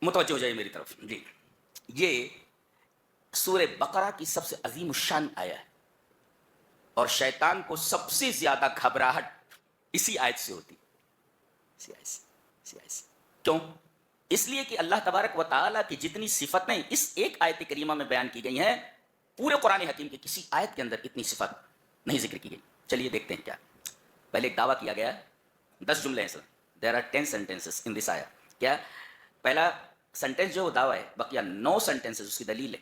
متوجہ ہو جائے میری طرف جی. یہ سورہ بقرہ کی سب سے عظیم الشان آیا ہے اور شیطان کو سب سے زیادہ گھبراہٹ اسی آیت سے ہوتی. اسی آیت سے. کیوں؟ اس لیے کہ اللہ تبارک و تعالیٰ کی جتنی صفتیں اس ایک آیت کریمہ میں بیان کی گئی ہیں پورے قرآن حکیم کی کسی آیت کے اندر اتنی صفت نہیں ذکر کی گئی. چلیے دیکھتے ہیں کیا. پہلے ایک دعویٰ کیا گیا ہے 10 جملے ہیں sir. There are 10 sentences in this آیا. کیا پہلا سنٹینس جو دعویٰ ہے بقیہ 9 sentences اس کی دلیل ہے.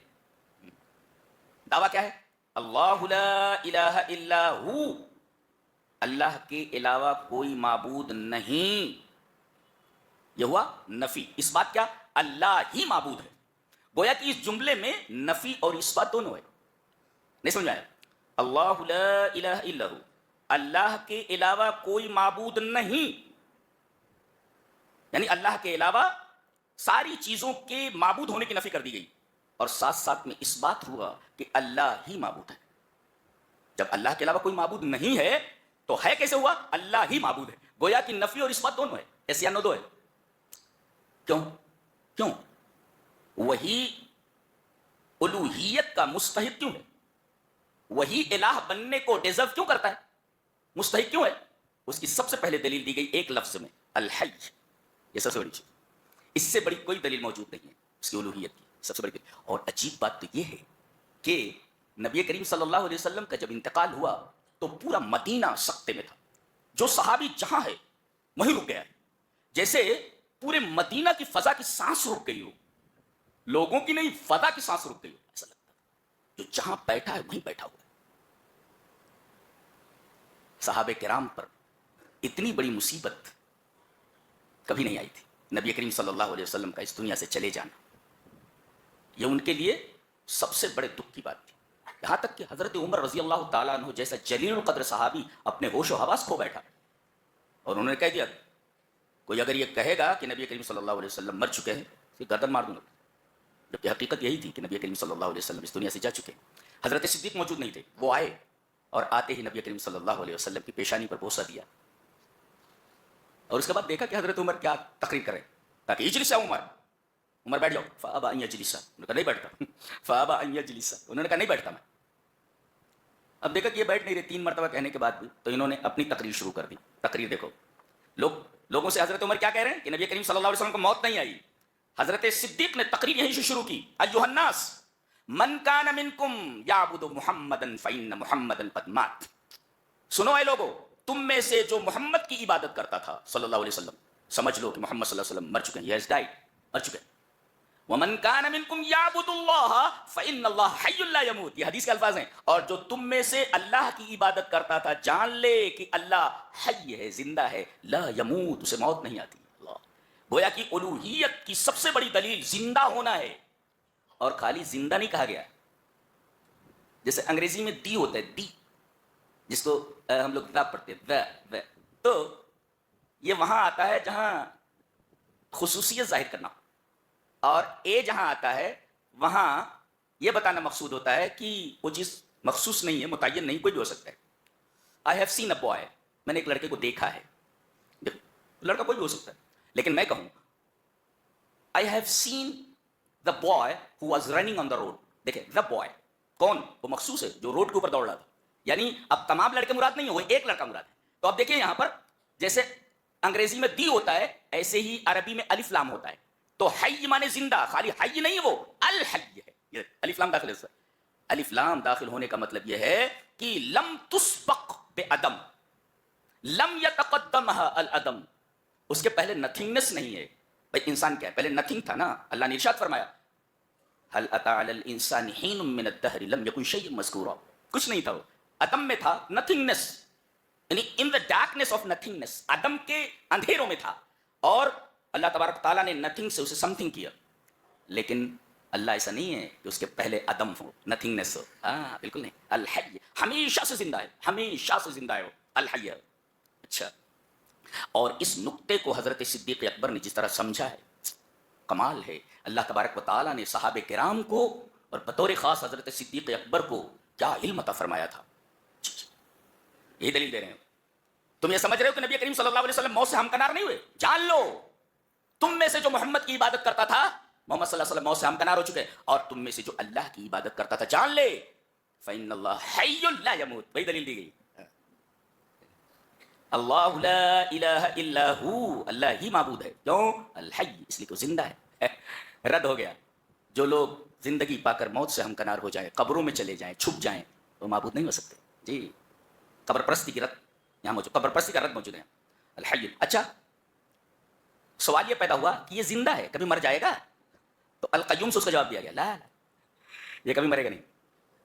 دعویٰ کیا ہے؟ اللہ لا الہ الا ہو، اللہ کے علاوہ کوئی معبود نہیں. یہ ہوا نفی. اس بات کیا؟ اللہ ہی معبود ہے. گویا کہ اس جملے میں نفی اور اس بات دونوں ہے. نہیں سمجھ آیا؟ اللہ لا الہ الا ہو، اللہ کے علاوہ کوئی معبود نہیں، یعنی اللہ کے علاوہ ساری چیزوں کے معبود ہونے کی نفی کر دی گئی اور ساتھ ساتھ میں اس بات ہوا کہ اللہ ہی معبود ہے. جب اللہ کے علاوہ کوئی معبود نہیں ہے تو ہے کیسے ہوا؟ اللہ ہی معبود ہے. گویا کہ نفی اور اس بات دونوں ہے. ایس یا نو دو ہے. کیوں؟ وہی الوہیت کا مستحق کیوں ہے؟ وہی الہ بننے کو ڈیزرو کیوں کرتا ہے؟ مستحق کیوں ہے؟ اس کی سب سے پہلے دلیل دی گئی ایک لفظ میں، الحی. یہ سب سے بڑی چیز. اس سے بڑی کوئی دلیل موجود نہیں ہے اس کی الوہیت کی. سب سے بڑی دلیل. اور عجیب بات تو یہ ہے کہ نبی کریم صلی اللہ علیہ وسلم کا جب انتقال ہوا تو پورا مدینہ سکتے میں تھا. جو صحابی جہاں ہے وہیں رک گیا ہے. جیسے پورے مدینہ کی فضا کی سانس رک گئی ہو، لوگوں کی نہیں، فضا کی سانس رک گئی ہو. ایسا لگتا ہے جو جہاں بیٹھا ہے وہیں بیٹھا ہوا ہے. صحابہ کرام پر اتنی بڑی مصیبت کبھی نہیں آئی تھی. نبی کریم صلی اللہ علیہ وسلم کا اس دنیا سے چلے جانا یہ ان کے لیے سب سے بڑے دکھ کی بات تھی. یہاں تک کہ حضرت عمر رضی اللہ تعالیٰ عنہ جیسا جلیل القدر صحابی اپنے ہوش و حواس کھو بیٹھا اور انہوں نے کہہ دیا کوئی اگر یہ کہے گا کہ نبی کریم صلی اللہ علیہ وسلم مر چکے ہیں تو گردن مار دوں گا. جبکہ حقیقت یہی تھی کہ نبی کریم صلی اللہ علیہ وسلم اس دنیا سے جا چکے. حضرت صدیق موجود نہیں تھے. وہ آئے اور آتے ہی نبی کریم صلی اللہ علیہ وسلم کی پیشانی پر بوسہ دیا اور اس کے بعد دیکھا کہ حضرت عمر کیا تقریر کرے. کہا کہ اجلس یا عمر بیٹھ جاؤ. فابا ان یجلس، انہوں نے کہا نہیں بیٹھتا. فابا ان یجلس، انہوں نے کہا نہیں بیٹھتا میں. اب دیکھا کہ یہ بیٹھ نہیں رہے 3 مرتبہ کہنے کے بعد بھی تو انہوں نے اپنی تقریر شروع کر دی. تقریر دیکھو لوگوں سے حضرت عمر کیا کہہ رہے ہیں کہ نبی کریم صلی اللہ علیہ وسلم کو موت نہیں آئی. حضرت صدیق نے تقریر یہیں سے شروع کی. ایھا الناس من کان منکم یعبد محمدا فإن محمدا قد مات. سنو اے لوگو، تم میں سے جو محمد کی عبادت کرتا تھا صلی اللہ علیہ وسلم، سمجھ لو کہ محمد صلی اللہ علیہ وسلم مر چکے ہیں. ہیز ڈائیڈ، مر چکے ہیں. ومن کان منکم یعبد اللہ فإن اللہ حی لا یموت. یہ حدیث کے الفاظ ہیں. اور جو تم میں سے اللہ کی عبادت کرتا تھا جان لے کہ اللہ حی ہے، زندہ ہے، لا یموت، اسے موت نہیں آتی. اللہ گویا کہ الوہیت کی سب سے بڑی دلیل زندہ ہونا ہے. اور خالی زندہ نہیں کہا گیا. جیسے انگریزی میں دی ہوتا ہے، دی جس کو ہم لوگ کتاب پڑھتے ہیں، تو یہ وہاں آتا ہے جہاں خصوصیت ظاہر کرنا، اور اے جہاں آتا ہے وہاں یہ بتانا مقصود ہوتا ہے کہ وہ چیز مخصوص نہیں ہے، متعین نہیں، کوئی بھی ہو سکتا ہے. I have seen a boy, میں نے ایک لڑکے کو دیکھا ہے. لڑکا کوئی بھی ہو سکتا ہے، لیکن میں کہوں I have seen the boy who was running on the road. دیکھیں دا بوائے کون؟ وہ مخصوص ہے جو روڈ کے اوپر دوڑ رہا تھا. یعنی اب تمام لڑکے مراد نہیں ہے، وہ ایک لڑکا مراد ہے. تو اب دیکھیں یہاں پر جیسے انگریزی میں دی ہوتا ہے ایسے ہی عربی میں الف لام ہوتا ہے. تو حی مانے زندہ، خالی حی نہیں، وہ الحی ہے. یہ الف لام داخل ہے. الف لام داخل ہونے کا مطلب یہ ہے کہ لم تسبق بعدم، لم یتقدمها العدم. اس کے پہلے نتھنگنس نہیں ہے. بھائی انسان کیا ہے؟ پہلے نتھنگ تھا نا. اللہ نے ارشاد فرمایا هل اتى على الانسان حين من الدهر لم يكن شيئا مذكورا. کچھ نہیں تھا، وہ عدم میں تھا، نتھنگنس، یعنی ان دا ڈارکنیس آف نتھنگنس، عدم کے اندھیروں میں تھا. اور اللہ تبارک تعالیٰ نے نتھنگ سے اسے سم تھنگ کیا. لیکن اللہ ایسا نہیں ہے کہ اس کے پہلے عدم ہو، نتھنگنس ہو. بالکل نہیں. الحی ہمیشہ سے زندہ ہے، ہمیشہ سے زندہ ہے، وہ الحی ہے. اچھا، اور اس نقطے کو حضرت صدیق اکبر نے جس طرح سمجھا ہے کمال ہے. اللہ تبارک و تعالیٰ نے صحابہ کرام کو اور بطور خاص حضرت صدیق اکبر کو کیا علم عطا فرمایا تھا. یہی دلیل دے رہے ہیں. تم یہ سمجھ رہے ہو کہ نبی کریم صلی اللہ علیہ وسلم موت سے ہمکنار نہیں ہوئے؟ جان لو تم میں سے جو محمد کی عبادت کرتا تھا، محمد صلی اللہ علیہ وسلم موت سے ہمکنار ہو چکے، اور تم میں سے جو اللہ کی عبادت کرتا تھا، جان لے فإن اللہ حی لا یموت. وہی دلیل دی گئی. اللہ لا الہ الا ہو، اللہ ہی معبود ہے. کیوں؟ الحی، اس لیے کہ زندہ ہے. رد ہو گیا. جو لوگ زندگی پا کر موت سے ہمکنار ہو جائیں، قبروں میں چلے جائیں، چھپ جائیں، وہ معبود نہیں ہو سکتے. جی، قبر پرستی کی رد یہاں موجود، قبر پرستی کا رد موجود ہے. الحی. اچھا، سوال یہ پیدا ہوا کہ یہ زندہ ہے، کبھی مر جائے گا؟ تو القیوم سے اس کا جواب دیا گیا، لا لا، یہ کبھی مرے گا نہیں.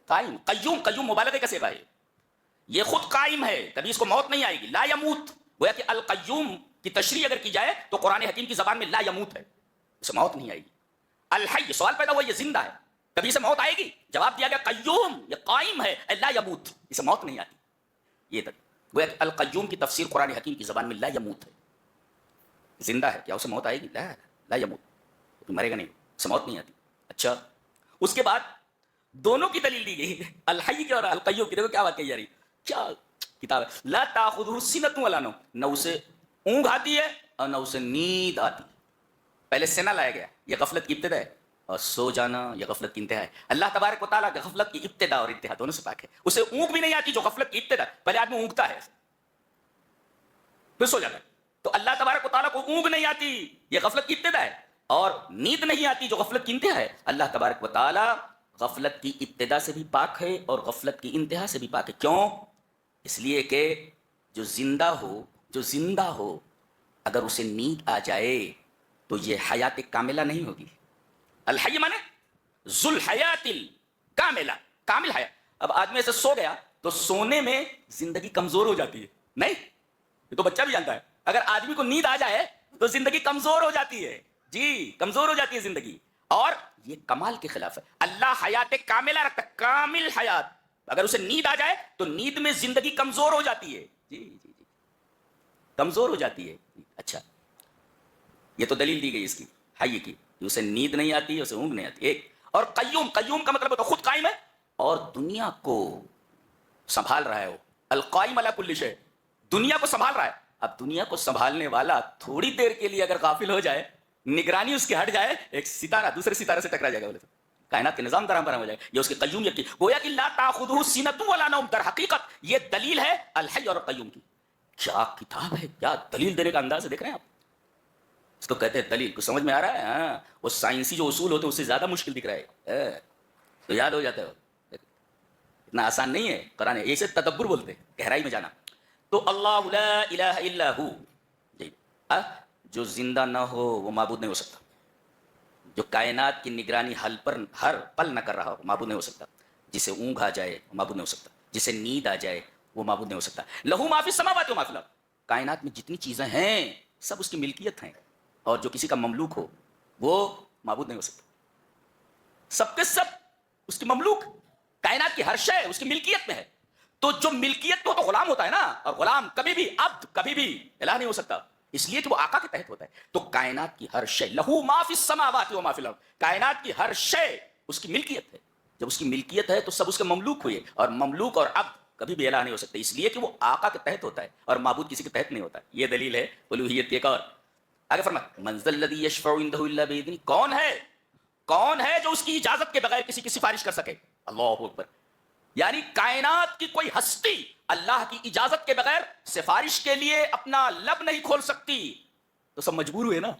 قائم، قیوم، قیوم مبالغے کا صیغہ ہے. یہ خود قائم ہے، کبھی اس کو موت نہیں آئے گی. لا یموت، گویا کہ القیوم کی تشریح اگر کی جائے تو قرآن حکیم کی زبان میں لا یموت ہے، اسے موت نہیں آئے گی. الحی، سوال پیدا ہوا یہ زندہ ہے، کبھی اسے موت آئے گی؟ جواب دیا گیا قیوم، یہ قائم ہے، لا یموت، اسے موت نہیں آتی. یہ تک گویا کہ القیوم کی تفسیر قرآن حکیم کی زبان میں لا یموت ہے، زندہ ہے، کیا اسے موت آئے گی؟ لا یموت، مرے گا نہیں، اسے موت نہیں آتی. اچھا، اس کے بعد دونوں کی دلیل دی گئی، الحی کی اور القیوم کی. دیکھو کیا بات کہی جا رہی، کیا کتاب ہے. لا تاخذہ سنۃ ولا نوم، نہ اسے اونگ آتی ہے اور نہ اسے نیند آتی. پہلے سنا لایا گیا، یہ غفلت کی ابتدا ہے، اور سو جانا یہ غفلت کی انتہا ہے. اللہ تبارک و تعالیٰ کا غفلت کی ابتدا اور انتہا دونوں سے پاک ہے. اسے اونگ بھی نہیں آتی جو غفلت کی ابتدا. پہلے آدمی اونگتا ہے پھر سو جاتا ہے. تو اللہ تبارک و تعالیٰ کو اونگ نہیں آتی، یہ غفلت کی ابتدا ہے، اور نیند نہیں آتی جو غفلت کی انتہا ہے. اللہ تبارک و تعالیٰ غفلت کی ابتدا سے بھی پاک ہے اور غفلت کی انتہا سے بھی پاک ہے. کیوں؟ اس لیے کہ جو زندہ ہو اگر اسے نیند آ جائے تو یہ حیات کاملہ نہیں ہوگی. الحی مانے ذو الحیات الکاملہ، کامل حیات. اب آدمی ایسے سو گیا تو سونے میں زندگی کمزور ہو جاتی ہے. نہیں، یہ تو بچہ بھی جانتا ہے. اگر آدمی کو نیند آ جائے تو زندگی کمزور ہو جاتی ہے. جی، کمزور ہو جاتی ہے زندگی، اور یہ کمال کے خلاف ہے. اللہ حیات کاملہ رکھتا ہے، کامل حیات. اگر اسے نیند آ جائے تو نیند میں زندگی کمزور ہو جاتی ہے. جی جی جی، کمزور ہو جاتی ہے. اچھا، یہ تو دلیل دی گئی اس کی حی کی، کہ اسے نیند نہیں آتی، اسے اونگ نہیں آتی. ایک اور قیوم، قیوم کا مطلب ہے تو خود قائم ہے اور دنیا کو سنبھال رہا ہے. وہ القائم علی کل شیء، دنیا کو سنبھال رہا ہے. اب دنیا کو سنبھالنے والا تھوڑی دیر کے لیے اگر غافل ہو جائے، نگرانی اس کی ہٹ جائے، ایک ستارہ دوسرے ستارے سے ٹکرا جائے گا، بولے تو کائنات کے نظام درہم برہم ہو جائے گا. یہ اس کی قیومیت کی، گویا کہ لا تاخذہ سنۃ ولا نوم. در حقیقت یہ دلیل ہے الحی اور قیوم کی. کیا کتاب ہے، کیا دلیل دینے کا انداز ہے، دیکھ رہے ہیں آپ. اس کو کہتے ہیں دلیل. کو سمجھ میں آ رہا ہے؟ ہاں، وہ سائنسی جو اصول ہوتے ہیں اس سے زیادہ مشکل دکھ رہا ہے، تو یاد ہو جاتا ہے. اتنا آسان نہیں ہے قرآن. اسے تدبر بولتے ہیں، گہرائی میں جانا. تو اللہ لا الہ الا ہو، جی، جو زندہ نہ ہو وہ معبود نہیں ہو سکتا. جو کائنات کی نگرانی ہر پل نہ کر رہا ہو وہ معبود نہیں ہو سکتا. جسے اونگ آ جائے وہ معبود نہیں ہو سکتا. جسے نیند آ جائے وہ معبود نہیں ہو سکتا. لہو ما فی السماوات و ما فی الارض، کائنات میں جتنی چیزیں ہیں سب اس کی ملکیت ہیں، اور جو کسی کا مملوک ہو وہ معبود نہیں ہو سکتا. سب کے سب اس کی مملوک، کائنات کی ہر شے اس کی ملکیت میں ہے. تو جو ملکیت میں ہو تو غلام ہوتا ہے نا، اور غلام کبھی بھی، عبد کبھی بھی الہ نہیں ہو سکتا، اس لیے کہ وہ آقا کے تحت ہوتا ہے. تو کائنات کی ہر شے، لہو ما فی السماوات و ما فی الارض، کائنات کی ہر شے اس کی ملکیت ہے. جب اس کی ملکیت ہے تو سب اس کے مملوک ہوئے، اور مملوک اور عبد کبھی بھی الہ نہیں ہو سکتے، اس لیے کہ وہ آقا کے تحت ہوتا ہے اور معبود کسی کے تحت نہیں ہوتا. یہ دلیل ہے الوہیت کی. ایک اور آگے فرمایا من ذا الذی یشفع عنده الا باذنہ، کون ہے جو اس کی اجازت کے بغیر کسی کی سفارش کر سکے. اللہ اکبر. یعنی کائنات کی کوئی ہستی اللہ کی اجازت کے بغیر سفارش کے لیے اپنا لب نہیں کھول سکتی. تو سب مجبور ہوئے نا،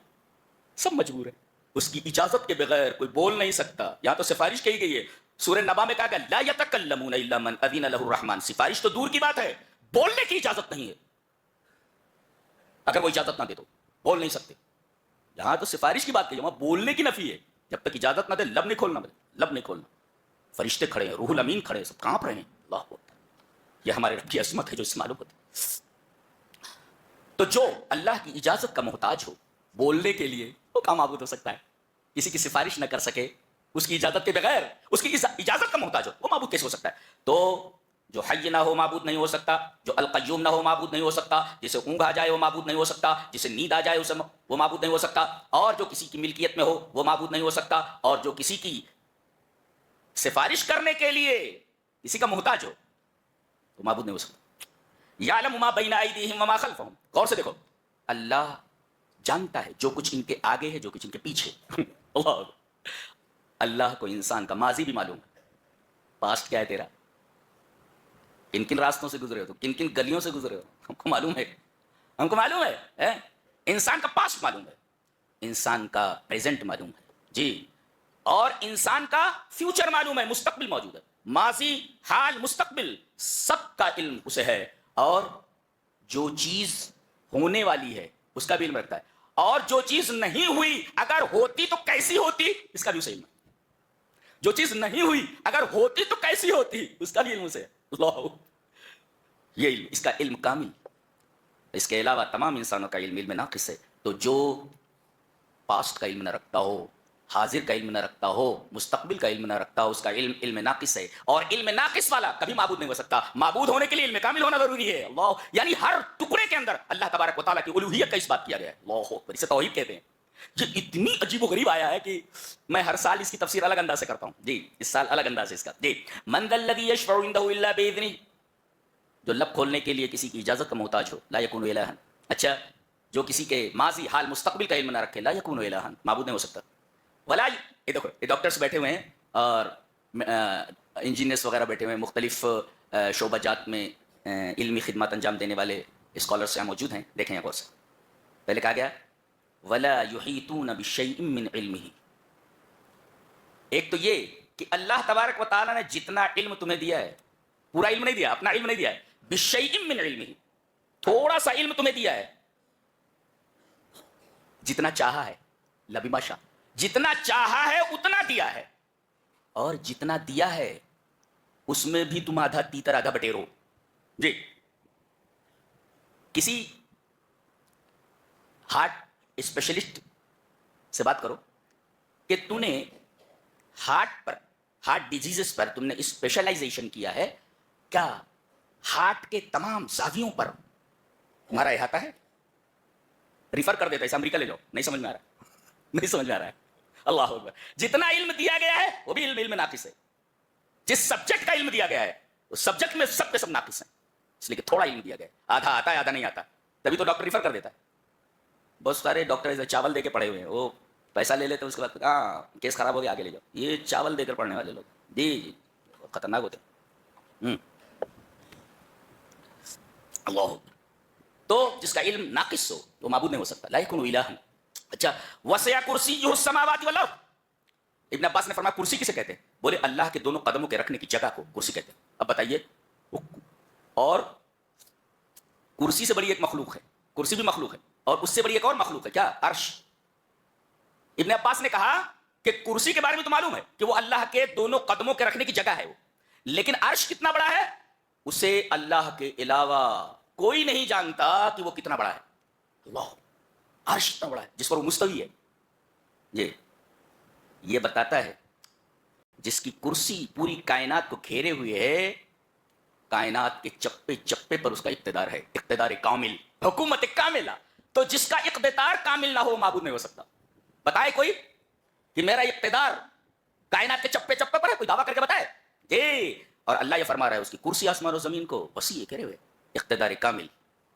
سب مجبور ہے. اس کی اجازت کے بغیر کوئی بول نہیں سکتا. یہاں تو سفارش کہی گئی ہے. سورہ نبا میں کہا گیا لا یتکلمون الا من اذن له الرحمن. سفارش تو دور کی بات ہے، بولنے کی اجازت نہیں ہے. اگر وہ اجازت نہ دے تو بول نہیں سکتے. یہاں تو سفارش کی بات کہی، وہاں بولنے کی نفی ہے. جب تک اجازت نہ دے لب نہیں کھولنا، لب نہیں کھولنا. فرشتے کھڑے ہیں، روح الامین کھڑے ہیں، سب کانپ رہے ہیں. اللہ اکبر. یہ ہمارے رب کی عظمت ہے جو اس سے معلوم ہوتی ہے. تو جو اللہ کی اجازت کا محتاج ہو بولنے کے لیے، وہ کہاں معبود ہو سکتا ہے؟ کسی کی سفارش نہ کر سکے، اس کی اجازت کے بغیر، اس کی اجازت کا محتاج ہو، وہ معبود کیسے ہو سکتا ہے؟ تو جو حی نہ ہو معبود نہیں ہو سکتا، جو القیوم نہ ہو معبود نہیں ہو سکتا، جسے اونگ آ جائے وہ معبود نہیں ہو سکتا، جسے نیند آ جائے اسے وہ معبود نہیں ہو سکتا، اور جو کسی کی ملکیت میں ہو وہ معبود نہیں ہو سکتا، اور جو کسی کی سفارش کرنے کے لیے کسی کا محتاج ہو تو معبود نہیں ہو سکتا. یعلم ما بین ایدیہم وما خلفہم. غور سے دیکھو، اللہ جانتا ہے جو کچھ ان کے آگے ہے، جو کچھ ان کے پیچھے. اللہ اللہ کو انسان کا ماضی بھی معلوم ہے، پاسٹ کیا ہے تیرا، کن کن راستوں سے گزرے ہو، تو کن کن گلیوں سے گزرے ہو، ہم کو معلوم ہے. ہم کو معلوم ہے. انسان کا پاسٹ معلوم ہے، انسان کا پریزنٹ معلوم ہے جی، اور انسان کا فیوچر معلوم ہے، مستقبل موجود ہے. ماضی، حال، مستقبل سب کا علم اسے ہے، اور جو چیز ہونے والی ہے اس کا بھی علم رکھتا ہے، اور جو چیز نہیں ہوئی اگر ہوتی تو کیسی ہوتی اس کا بھی اسے علم ہے. جو چیز نہیں ہوئی اگر ہوتی تو کیسی ہوتی اس کا بھی علم اسے ہے. اللہ، یہ علم، اس کا علم کامل. اس کے علاوہ تمام انسانوں کا علم علم ناقص ہے. تو جو پاسٹ کا علم نہ رکھتا ہو، حاضر کا علم نہ رکھتا ہو، مستقبل کا علم نہ رکھتا ہو، اس کا علم علم ناقص ہے. اور علم ناقص والا کبھی معبود نہیں ہو سکتا. معبود ہونے کے لیے علم کامل ہونا ضروری ہے. اللہ، یعنی ہر ٹکڑے کے اندر اللہ تبارک و تعالیٰ کی الوہیت کا اس بات کیا گیا ہے. اللہ اکبر، اسے توحید کہتے ہیں. یہ اتنی عجیب و غریب آیا ہے کہ میں ہر سال اس کی تفسیر الگ انداز سے کرتا ہوں جی. اس سال الگ انداز سے اس کا جی. من ذا الذی یشفع عنده الا باذنہ، جو لب کھولنے کے لیے کسی کی اجازت کا محتاج ہو. لا یکون الہا، اچھا جو کسی کے ماضی، حال، مستقبل کا علم نہ رکھے. لا یکون الہا، معبود نہیں ہو سکتا. ولا، یہ دیکھو یہ ڈاکٹرس بیٹھے ہوئے ہیں اور انجینئرس وغیرہ بیٹھے ہوئے ہیں، مختلف شعبہ جات میں علمی خدمات انجام دینے والے اسکالرس یہاں موجود ہیں. دیکھیں غور سے، پہلے کہا گیا ولا یحیطون بشیء من علمہ. ایک تو یہ کہ اللہ تبارک و تعالیٰ نے جتنا علم تمہیں دیا ہے، پورا علم نہیں دیا، اپنا علم نہیں دیا ہے. بشیء من علمہ، تھوڑا سا علم تمہیں دیا ہے، جتنا چاہا ہے. لبما شاء، جتنا چاہا ہے اتنا دیا ہے، اور جتنا دیا ہے اس میں بھی تم آدھا تیتر آدھا بٹیرو جی. کسی ہارٹ اسپیشلسٹ سے بات کرو کہ تم نے ہارٹ پر، ہارٹ ڈیزیزز پر تم نے اسپیشلائزیشن کیا ہے کیا؟ ہارٹ کے تمام زاویوں پر تمہارا احاطہ ہے؟ ریفر کر دیتا ہے، امریکہ لے جاؤ. نہیں سمجھ میں آ رہا ہے، نہیں سمجھ میں آ رہا ہے. اللہ اکبر. جتنا علم دیا گیا ہے وہ بھی علم علم ناقص ہے. جس سبجیکٹ کا علم دیا گیا ہے اس سبجیکٹ میں سب کے سب ناقص ہیں، اس لیے کہ تھوڑا علم دیا گیا ہے. آدھا آتا ہے آدھا نہیں آتا، تبھی تو ڈاکٹر ریفر کر دیتا ہے. بہت سارے ڈاکٹر ایسے چاول دے کے پڑے ہوئے ہیں، وہ پیسہ لے لیتے ہیں، اس کے بعد ہاں کیس خراب ہو گیا آگے لے جاؤ. یہ چاول دے کر پڑھنے والے لوگ جی جی خطرناک ہوتے ہیں. اللہ، تو جس کا علم ناقص ہو وہ معبود نہیں ہو سکتا. لا یکون الہا. اچھا، وسع کرسیہ السماوات والارض. ابن عباس نے فرمایا کرسی کسے کہتے ہیں؟ بولے اللہ کے دونوں قدموں کے رکھنے کی جگہ کو کرسی کہتے ہیں. اب بتائیے، اور کرسی سے بڑی ایک مخلوق ہے، کرسی بھی مخلوق ہے، اور اس سے بڑی ایک اور مخلوق ہے، کیا؟ عرش. ابن عباس نے کہا کہ کرسی کے بارے میں تو معلوم ہے کہ وہ اللہ کے دونوں قدموں کے رکھنے کی جگہ ہے وہ، لیکن عرش کتنا بڑا ہے اسے اللہ کے علاوہ کوئی نہیں جانتا کہ وہ کتنا بڑا ہے. اللہ، عرش اتنا بڑا ہے جس پر وہ مستوی ہے. یہ بتاتا ہے جس کی کرسی پوری کائنات کو گھیرے ہوئے ہے، کائنات کے چپے چپے پر اس کا اقتدار ہے، اقتدار کامل، حکومت کاملہ. تو جس کا اقتدار کامل نہ ہو معبود نہیں ہو سکتا. بتائے کوئی کہ میرا اقتدار کائنات کے چپے چپے پر ہے؟ کوئی دعویٰ کر کے بتائے جی. اور اللہ یہ فرما رہا ہے اس کی کرسی آسمان و زمین کو وسیع ہے گھیرے ہوئے، اقتدار کامل.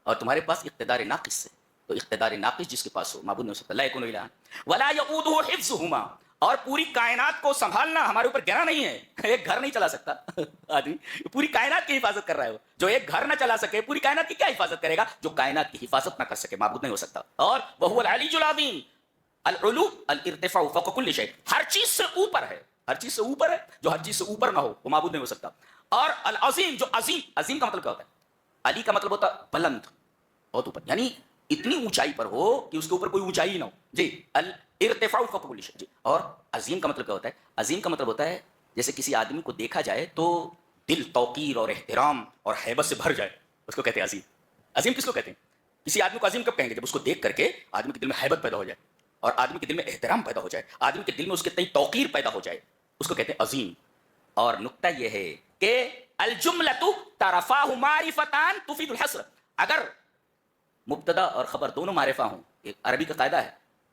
اور تمہارے پاس اقتدار ناقص ہے، تو اقتدار ناقص جس کے پاس ہو معبود نہیں ہو سکتا. لا یکون الہا ولا یؤودہ حفظہما. اور پوری کائنات کو سنبھالنا ہمارے اوپر گرا نہیں ہے. ایک گھر نہیں چلا سکتا آدمی، پوری کائنات کی حفاظت کر رہا ہے وہ. جو ایک گھر نہ چلا سکے پوری کائنات کی کیا حفاظت کرے گا؟ جو کائنات کی حفاظت نہ کر سکے معبود نہیں ہو سکتا. اور وہو العلی العظیم. العلو الارتفاع فوق کل شیء، ہر چیز سے اوپر ہے، ہر چیز سے اوپر ہے. جو ہر چیز سے اوپر نہ ہو وہ معبود نہیں ہو سکتا. اور العظیم، جو عظیم، عظیم کا مطلب کیا ہوتا ہے؟ علی کا مطلب ہوتا ہے بلند، بہت اوپر، یعنی اتنی اونچائی پر ہو کہ اس کے اوپر کوئی اونچائی ہی نہ ہو جی. الارتفاع فوق کل شیء جی. اور عظیم کا مطلب کیا ہوتا ہے؟ عظیم کا مطلب ہوتا ہے جیسے کسی آدمی کو دیکھا جائے تو دل توقیر اور احترام اور ہیبت سے بھر جائے، اس کو کہتے ہیں عظیم. عظیم کس کو کہتے ہیں؟ کسی آدمی کو عظیم کب کہیں گے؟ جب اس کو دیکھ کر کے آدمی کے دل میں ہیبت پیدا ہو جائے، اور آدمی کے دل میں احترام پیدا ہو جائے، آدمی کے دل میں اس کے تئیں توقیر پیدا ہو جائے، اس کو کہتے ہیں عظیم. اور نکتہ یہ ہے کہ الجملۃ طرفاہ معرفتان تفید الحصر. اگر مبتدا اور خبر دونوں معرفہ ہوں، ایک عربی کا قاعدہ ہے،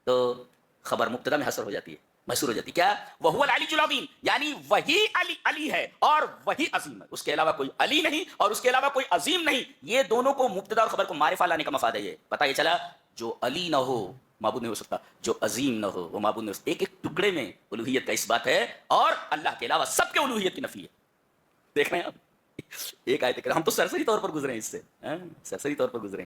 تو خبر مبتدا میں حصر ہو جاتی ہے، محصور ہو جاتی ہے. کیا؟ وہو العلی العظیم، یعنی وہی علی علی ہے اور وہی عظیم ہے، اس کے علاوہ کوئی علی نہیں اور اس کے علاوہ کوئی عظیم نہیں. یہ دونوں کو مبتدا اور خبر کو معرفہ لانے کا مفاد ہے. یہ پتہ یہ چلا جو علی نہ ہو معبود نہیں ہو سکتا، جو عظیم نہ ہو وہ معبود نہیں ہو سکتا. ایک ایک ٹکڑے میں الوہیت کا اس بات ہے اور اللہ کے علاوہ سب کے الوہیت کی نفی ہے. دیکھ رہے ہیں آپ ایک آیت کریم، ہم تو سرسری طور پر گزرے ہیں اس سے، سرسری طور پر گزرے ہیں.